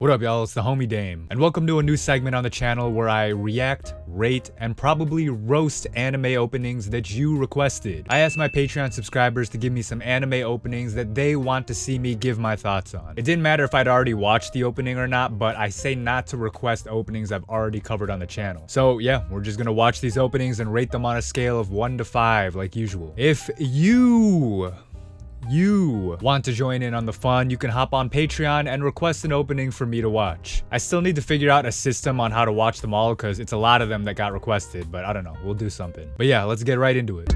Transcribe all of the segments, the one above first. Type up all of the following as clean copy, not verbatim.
What up, y'all? It's the homie Dame, and welcome to a new segment on the channel where I react, rate, and probably roast anime openings that you requested. I asked my Patreon subscribers to give me some anime openings that they want to see me give my thoughts on. It didn't matter if I'd already watched the opening or not, but I say not to request openings I've already covered on the channel. So yeah, we're just gonna watch these openings and rate them on a scale of 1 to 5 like usual. If you want to join in on the fun, you can hop on Patreon and request an opening for me to watch. I still need to figure out a system on how to watch them all because it's a lot of them that got requested, but I don't know, we'll do something. But yeah, let's get right into it.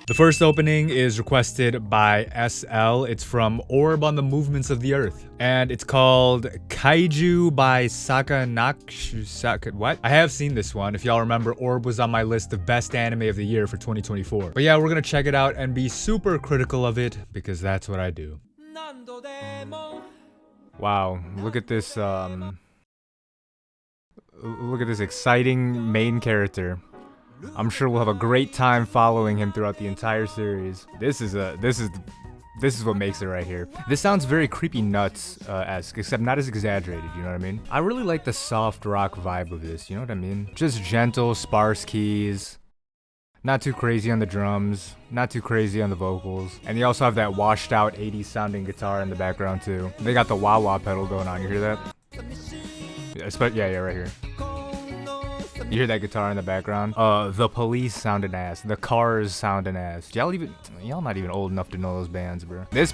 The first opening is requested by SL. It's from Orb on the Movements of the Earth. And it's called Kaiju by what? I have seen this one. If y'all remember, Orb was on my list of best anime of the year for 2024. But yeah, we're gonna check it out and be super critical of it because that's what I do. Wow, look at this, look at this exciting main character. I'm sure we'll have a great time following him throughout the entire series. This is what makes it right here. This sounds very Creepy Nuts-esque, except not as exaggerated, you know what I mean? I really like the soft rock vibe of this, you know what I mean? Just gentle, sparse keys. Not too crazy on the drums, not too crazy on the vocals. And you also have that washed out 80s sounding guitar in the background too. They got the wah-wah pedal going on, you hear that? Yeah, right here. You hear that guitar in the background? The Police sounding ass. The Cars sounding ass. Y'all not even old enough to know those bands, bro. This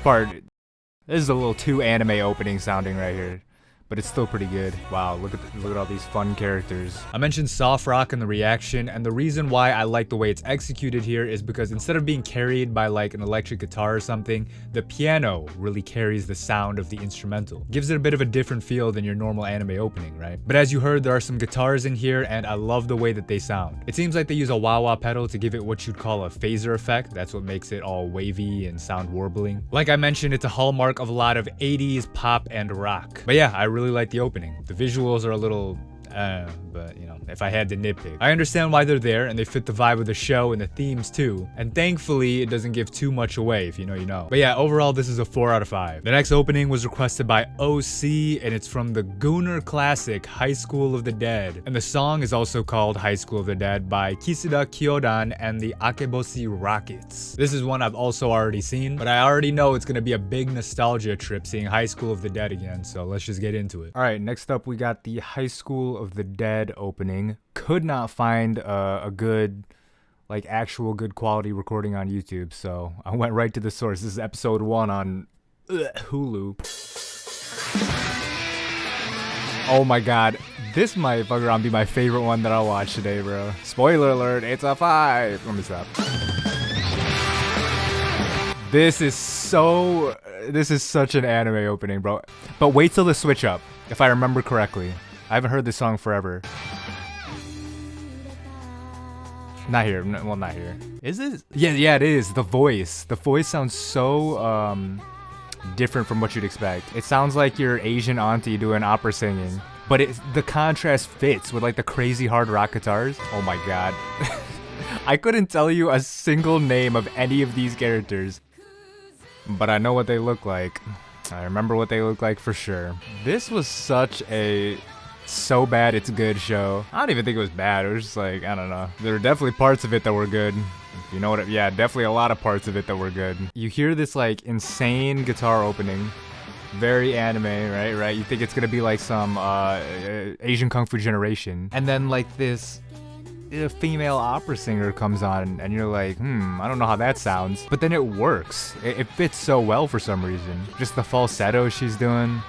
is a little too anime opening sounding right here. But it's still pretty good. Wow, look at all these fun characters. I mentioned soft rock in the reaction, and the reason why I like the way it's executed here is because instead of being carried by like an electric guitar or something, the piano really carries the sound of the instrumental. Gives it a bit of a different feel than your normal anime opening, right? But as you heard, there are some guitars in here, and I love the way that they sound. It seems like they use a wah-wah pedal to give it what you'd call a phaser effect. That's what makes it all wavy and sound warbling. Like I mentioned, it's a hallmark of a lot of 80s pop and rock. But yeah, I really like the opening. The visuals are a little but you know, if I had to nitpick. I understand why they're there and they fit the vibe of the show and the themes too. And thankfully, it doesn't give too much away. If you know, you know. But yeah, overall, this is a 4 out of 5. The next opening was requested by OC and it's from the Gooner classic High School of the Dead. And the song is also called High School of the Dead by Kisuda Kyodan and the Akeboshi Rockets. This is one I've also already seen, but I already know it's gonna be a big nostalgia trip seeing High School of the Dead again. So let's just get into it. All right, next up we got the High School of the Dead opening. Could not find a good, like actual good quality recording on YouTube, so I went right to the source. This is episode 1 on Hulu. Oh my god, this might fuck around be my favorite one that I'll watch today, bro. Spoiler alert, it's a 5. Let me stop. This is such an anime opening, bro. But wait till the switch up, if I remember correctly. I haven't heard this song forever. Not here. Well, not here. Is it? Yeah, it is. The voice. The voice sounds so different from what you'd expect. It sounds like your Asian auntie doing opera singing, but the contrast fits with like the crazy hard rock guitars. Oh my god. I couldn't tell you a single name of any of these characters, but I know what they look like. I remember what they look like for sure. This was such a so bad it's good show. I don't even think it was bad. It was just like, I don't know. There were definitely parts of it that were good. You know what? Yeah, definitely a lot of parts of it that were good. You hear this like insane guitar opening. Very anime, right? You think it's gonna be like some Asian Kung Fu Generation. And then like this female opera singer comes on and you're like, I don't know how that sounds. But then it works. It fits so well for some reason. Just the falsetto she's doing.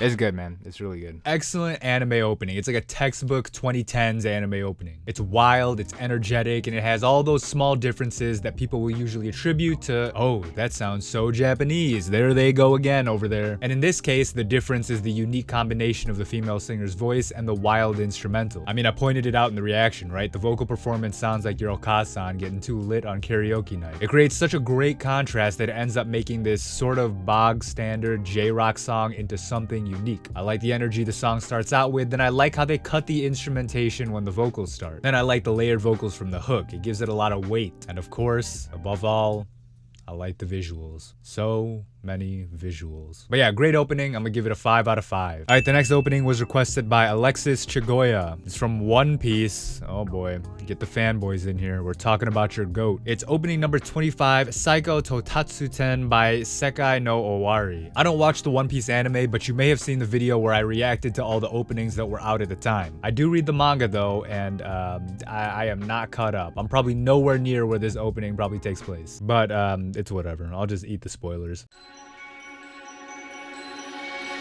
It's good, man. It's really good. Excellent anime opening. It's like a textbook 2010s anime opening. It's wild, it's energetic, and it has all those small differences that people will usually attribute to, oh, that sounds so Japanese. There they go again over there. And in this case, the difference is the unique combination of the female singer's voice and the wild instrumental. I mean, I pointed it out in the reaction, right? The vocal performance sounds like your Okasan getting too lit on karaoke night. It creates such a great contrast that it ends up making this sort of bog standard J-rock song into something unique. I like the energy the song starts out with, then I like how they cut the instrumentation when the vocals start. Then I like the layered vocals from the hook. It gives it a lot of weight. And of course, above all, I like the visuals. So many visuals. But yeah, great opening. I'm gonna give it a 5 out of 5. All right, the next opening was requested by Alexis Chagoya. It's from One Piece. Oh boy, get the fanboys in here. We're talking about your GOAT. It's opening number 25, Psycho to Tatsuten by Sekai no Owari. I don't watch the One Piece anime, but you may have seen the video where I reacted to all the openings that were out at the time. I do read the manga though, and I am not caught up. I'm probably nowhere near where this opening probably takes place. But it's whatever. I'll just eat the spoilers.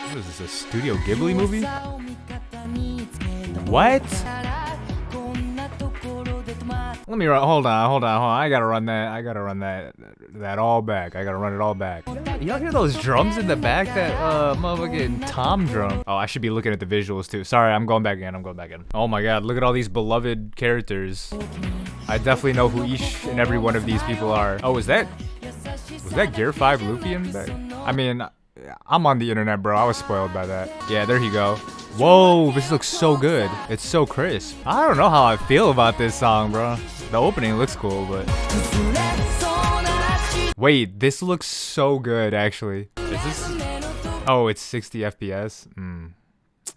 What is this, a Studio Ghibli movie? What? Let me run, hold on. I gotta run that all back. I gotta run it all back. Y'all hear those drums in the back? That motherfucking tom drum. Oh, I should be looking at the visuals too. Sorry, I'm going back in. Oh my god, look at all these beloved characters. I definitely know who each and every one of these people are. Oh, was that Gear 5 Luffy in the back? I mean, I'm on the internet, bro. I was spoiled by that. Yeah, there you go. Whoa, this looks so good. It's so crisp. I don't know how I feel about this song, bro. The opening looks cool, but... Wait, this looks so good, actually. Is this... Oh, it's 60 FPS?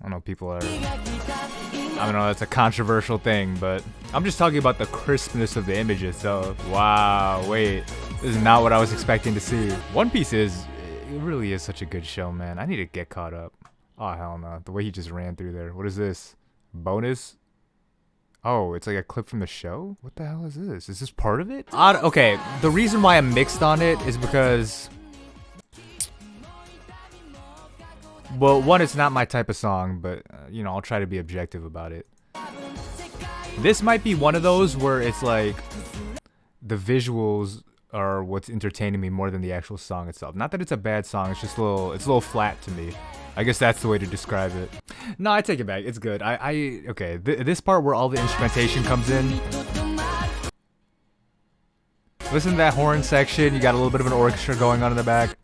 I know people are... I don't know, that's a controversial thing, but... I'm just talking about the crispness of the image itself. Wow, wait. This is not what I was expecting to see. One Piece is... It really is such a good show, man. I need to get caught up. Oh, hell no. The way he just ran through there. What is this? Bonus? Oh, it's like a clip from the show? What the hell is this? Is this part of it? Okay, the reason why I'm mixed on it is because... Well, one, it's not my type of song, but, you know, I'll try to be objective about it. This might be one of those where it's like... The visuals... are what's entertaining me more than the actual song itself. Not that it's a bad song, it's just a little flat to me. I guess that's the way to describe it. No, I take it back. It's good. Okay, this part where all the instrumentation comes in. Listen to that horn section. You got a little bit of an orchestra going on in the back.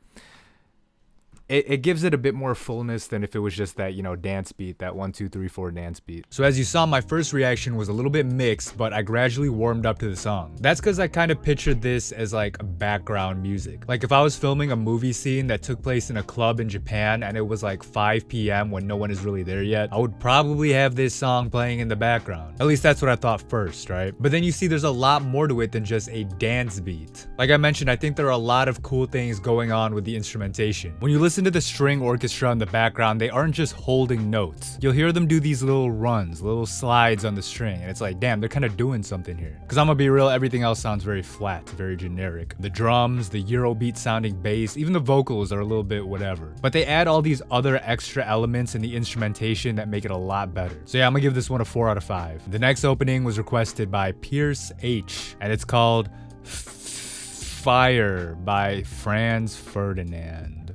It gives it a bit more fullness than if it was just that, you know, dance beat, that 1, 2, 3, 4 dance beat. So as you saw, my first reaction was a little bit mixed, but I gradually warmed up to the song. That's because I kind of pictured this as like background music. Like if I was filming a movie scene that took place in a club in Japan and it was like 5 p.m. when no one is really there yet, I would probably have this song playing in the background. At least that's what I thought first, right? But then you see there's a lot more to it than just a dance beat. Like I mentioned, I think there are a lot of cool things going on with the instrumentation. When you listen to the string orchestra in the background, they aren't just holding notes. You'll hear them do these little runs, little slides on the string, and it's like, damn, they're kind of doing something here. Because I'm gonna be real, everything else sounds very flat, very generic. The drums, the Eurobeat sounding bass, even the vocals are a little bit whatever. But they add all these other extra elements in the instrumentation that make it a lot better. So yeah, I'm gonna give this one a 4 out of 5. The next opening was requested by Pierce H, and it's called Fire by Franz Ferdinand.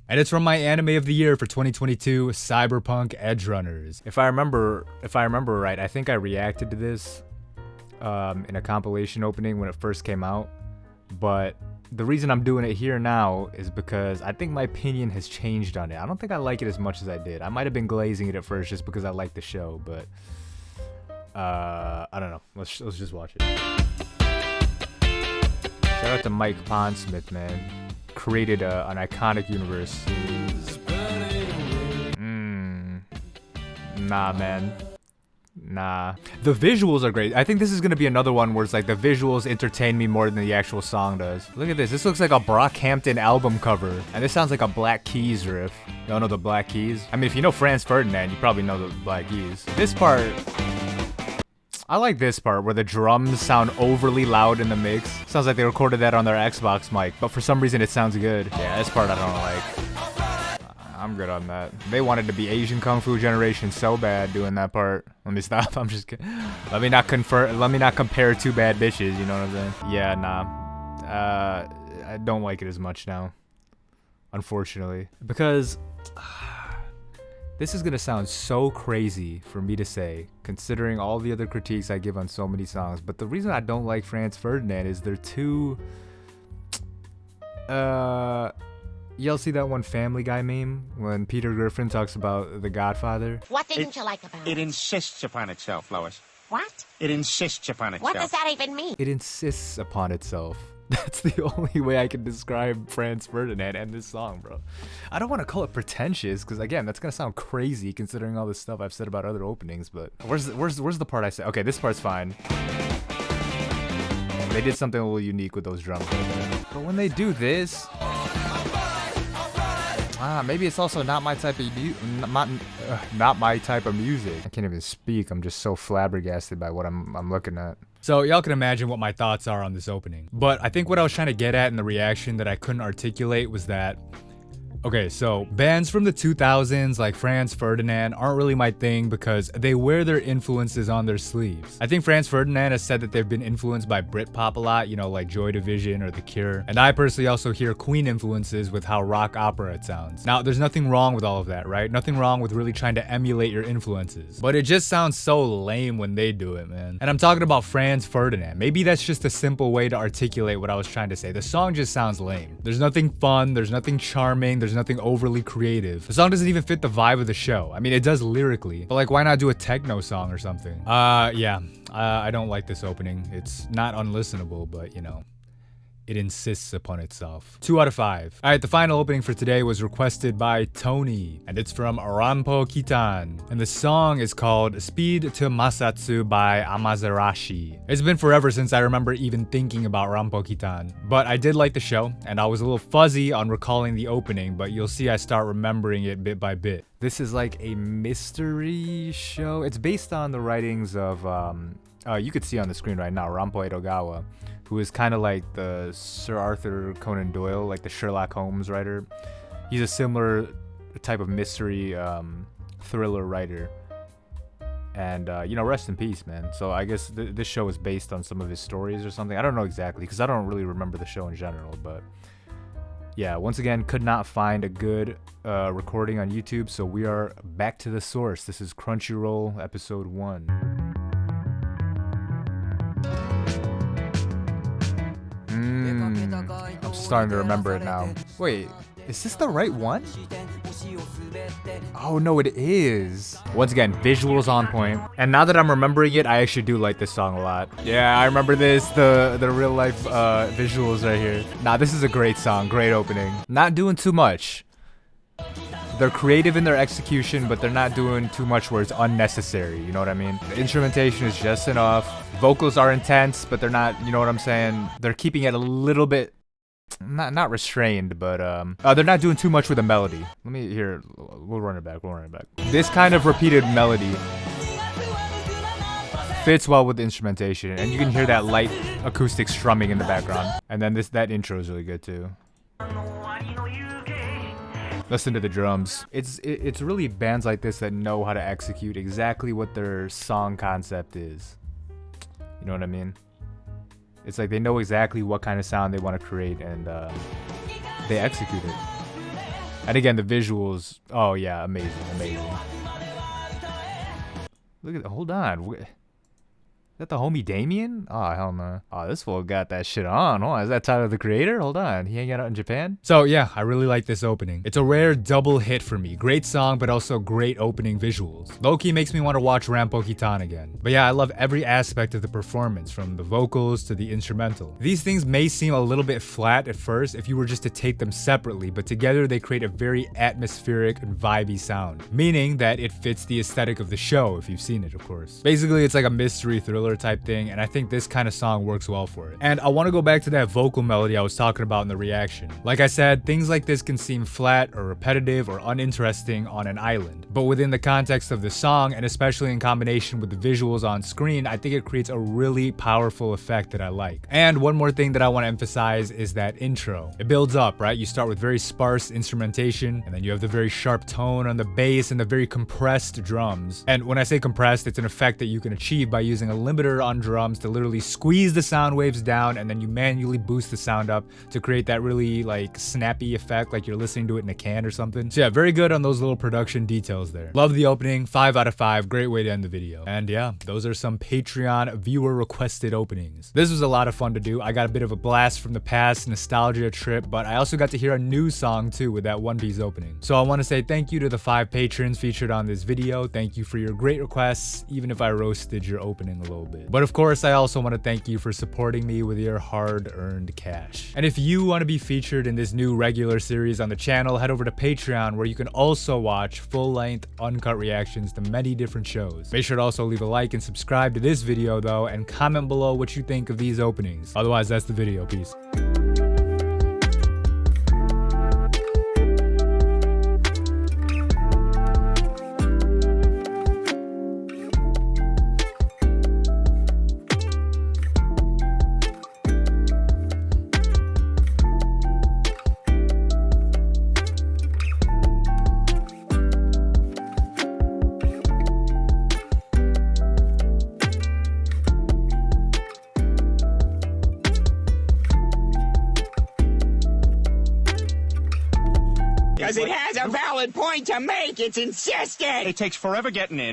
And it's from my anime of the year for 2022, Cyberpunk Edgerunners. If I remember right, I think I reacted to this in a compilation opening when it first came out. But the reason I'm doing it here now is because I think my opinion has changed on it. I don't think I like it as much as I did. I might have been glazing it at first just because I liked the show, but I don't know. Let's just watch it. Shout out to Mike Pondsmith, man. Created an iconic universe. Nah, man. Nah. The visuals are great. I think this is gonna be another one where it's like the visuals entertain me more than the actual song does. Look at this. This looks like a Brockhampton album cover. And this sounds like a Black Keys riff. Y'all know the Black Keys? I mean, if you know Franz Ferdinand, you probably know the Black Keys. This part... I like this part where the drums sound overly loud in the mix. Sounds like they recorded that on their Xbox mic, but for some reason it sounds good. Yeah, this part I don't like. I'm good on that. They wanted to be Asian Kung Fu Generation so bad doing that part. Let me stop. I'm just kidding. Let me not compare two bad bitches, you know what I'm saying? Yeah, nah. I don't like it as much now. Unfortunately. Because... This is gonna sound so crazy for me to say, considering all the other critiques I give on so many songs, but the reason I don't like Franz Ferdinand is they're too... Y'all see that one Family Guy meme when Peter Griffin talks about The Godfather? What didn't you like about it? It insists upon itself, Lois. What? It insists upon itself. What does that even mean? It insists upon itself. That's the only way I can describe Franz Ferdinand and this song, bro. I don't want to call it pretentious, because again, that's gonna sound crazy considering all this stuff I've said about other openings. But where's the part I said? Okay, this part's fine. They did something a little unique with those drums. But when they do this, maybe it's also not my type of not my type of music. I can't even speak. I'm just so flabbergasted by what I'm looking at. So y'all can imagine what my thoughts are on this opening. But I think what I was trying to get at in the reaction that I couldn't articulate was that, okay, so bands from the 2000s like Franz Ferdinand aren't really my thing because they wear their influences on their sleeves. I think Franz Ferdinand has said that they've been influenced by Britpop a lot, you know, like Joy Division or The Cure. And I personally also hear Queen influences with how rock opera it sounds. Now, there's nothing wrong with all of that, right? Nothing wrong with really trying to emulate your influences. But it just sounds so lame when they do it, man. And I'm talking about Franz Ferdinand. Maybe that's just a simple way to articulate what I was trying to say. The song just sounds lame. There's nothing fun, there's nothing charming, there's nothing overly creative. The song doesn't even fit the vibe of the show. I mean, it does lyrically, but like, why not do a techno song or something? I don't like this opening. It's not unlistenable, but you know, it insists upon itself. 2 out of 5. All right, the final opening for today was requested by Tony, and it's from Rampo Kitan, and the song is called Speed to Masatsu by Amazarashi. It's been forever since I remember even thinking about Rampo Kitan, but I did like the show, and I was a little fuzzy on recalling the opening, but you'll see I start remembering it bit by bit. This is like a mystery show. It's based on the writings of, you could see on the screen right now, Rampo Edogawa, who is kind of like the Sir Arthur Conan Doyle, like the Sherlock Holmes writer. He's a similar type of mystery thriller writer. And, you know, rest in peace, man. So I guess this show is based on some of his stories or something. I don't know exactly, because I don't really remember the show in general. But yeah, once again, could not find a good recording on YouTube. So we are back to the source. This is Crunchyroll episode 1. I'm starting to remember it now. Wait, is this the right one? Oh no, it is. Once again, visuals on point. And now that I'm remembering it, I actually do like this song a lot. Yeah, I remember this, the real life visuals right here. Nah, this is a great song, great opening. Not doing too much. They're creative in their execution, but they're not doing too much where it's unnecessary, you know what I mean? The instrumentation is just enough. Vocals are intense, but they're not, you know what I'm saying? They're keeping it a little bit, not restrained, but they're not doing too much with the melody. Let me hear, we'll run it back. This kind of repeated melody fits well with the instrumentation, and you can hear that light acoustic strumming in the background. And then that intro is really good too. Listen to the drums. It's really bands like this that know how to execute exactly what their song concept is. You know what I mean? It's like they know exactly what kind of sound they want to create, and they execute it. And again, the visuals. Oh yeah, amazing. Look at that. Hold on. Is that the homie Damian? Oh, hell no. Oh, this fool got that shit on. Hold on, is that Tyler the Creator? Hold on, he hanging out in Japan? So yeah, I really like this opening. It's a rare double hit for me. Great song, but also great opening visuals. Low-key makes me want to watch Rampo Kitan again. But yeah, I love every aspect of the performance, from the vocals to the instrumental. These things may seem a little bit flat at first if you were just to take them separately, but together they create a very atmospheric and vibey sound, meaning that it fits the aesthetic of the show, if you've seen it, of course. Basically, it's like a mystery thriller type thing, and I think this kind of song works well for it. And I want to go back to that vocal melody I was talking about in the reaction. Like I said, things like this can seem flat or repetitive or uninteresting on an island, but within the context of the song, and especially in combination with the visuals on screen, I think it creates a really powerful effect that I like. And one more thing that I want to emphasize is that intro. It builds up, right? You start with very sparse instrumentation, and then you have the very sharp tone on the bass and the very compressed drums. And when I say compressed, it's an effect that you can achieve by using a limited limiter on drums to literally squeeze the sound waves down, and then you manually boost the sound up to create that really like snappy effect, like you're listening to it in a can or something. So yeah, very good on those little production details there. Love the opening, 5 out of 5, great way to end the video. And yeah, those are some Patreon viewer requested openings. This was a lot of fun to do. I got a bit of a blast from the past, nostalgia trip, but I also got to hear a new song too with that One Piece opening. So I want to say thank you to the 5 patrons featured on this video. Thank you for your great requests, even if I roasted your opening a little bit. But of course, I also want to thank you for supporting me with your hard-earned cash. And if you want to be featured in this new regular series on the channel, head over to Patreon, where you can also watch full-length, uncut reactions to many different shows. Make sure to also leave a like and subscribe to this video though, and comment below what you think of these openings. Otherwise, that's the video. Peace. Because it has a valid point to make, it's insistent! It takes forever getting in.